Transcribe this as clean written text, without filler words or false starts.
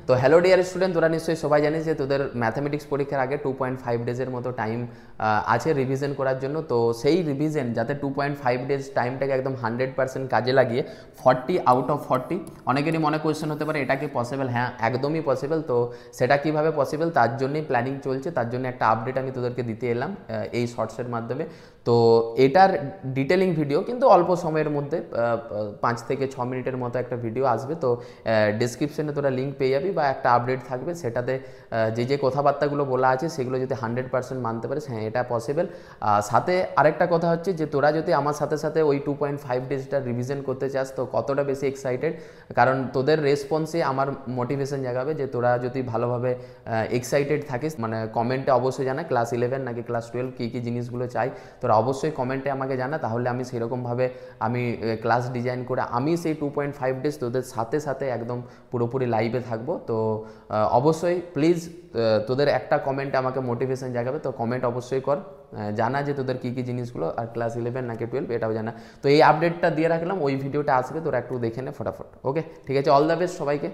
তো hello dear student, তোরা নিশ্চয়ই সবাই জানিস যে তোদের ম্যাথামেটিক্স পরীক্ষার আগে 2.5 ডেজের মতো টাইম আছে রিভিশন করার জন্য। তো সেই রিভিশন যাতে 2.5 ডেজ টাইমটাকে একদম 100% কাজে লাগিয়ে 40 আউট অফ 40, অনেকেরই মনে কোয়েশ্চেন হতে পারে এটা কি পসিবল। হ্যাঁ, একদমই পসিবল। তো সেটা কিভাবে পসিবল তার জন্যই প্ল্যানিং চলছে, তার জন্য একটা আপডেট আমি তোদেরকে দিতে এলাম এই শর্টসের মাধ্যমে। তো এটার ডিটেলিং ভিডিও কিন্তু অল্প সময়ের মধ্যে 5 থেকে 6 মিনিটের মতো একটা ভিডিও আসবে। তো ডিসক্রিপশনে তোরা লিঙ্ক পেয়ে যাবি বা একটা আপডেট থাকবে, সেটাতে যে যে কথাবার্তাগুলো বলা আছে সেগুলো যদি 100% মানতে পারিস, হ্যাঁ এটা পসিবল। সাথে আরেকটা কথা হচ্ছে যে তোরা যদি আমার সাথে সাথে ওই 2.5 ডেজটা রিভিশন করতে চাস তো কতটা বেশি এক্সাইটেড, কারণ তোদের রেসপন্সে আমার মোটিভেশন জাগাবে যে তোরা যদি ভালোভাবে এক্সাইটেড থাকিস। মানে কমেন্টে অবশ্যই জানা ক্লাস 11 নাকি ক্লাস 12 কী কী জিনিসগুলো চাই, তোরা অবশ্যই কমেন্টে আমাকে জানা, তাহলে আমি সেরকমভাবে আমি ক্লাস ডিজাইন করে আমি সেই 2.5 ডেজ তোদের সাথে সাথে একদম পুরোপুরি লাইভে থাকবো। তো অবশ্যই প্লিজ তোদের একটা কমেন্ট আমাকে মোটিভেশন জাগাবে। তো কমেন্ট অবশ্যই কর, জানা যে তোদের কী কী জিনিসগুলো, আর ক্লাস 11 নাকি 12 এটাও জানা। তো এই আপডেটটা দিয়ে রাখলাম, ওই ভিডিওটা আসবে, তোরা একটু দেখে নে ফটাফট। ওকে, ঠিক আছে, অল দ্য বেস্ট সবাইকে।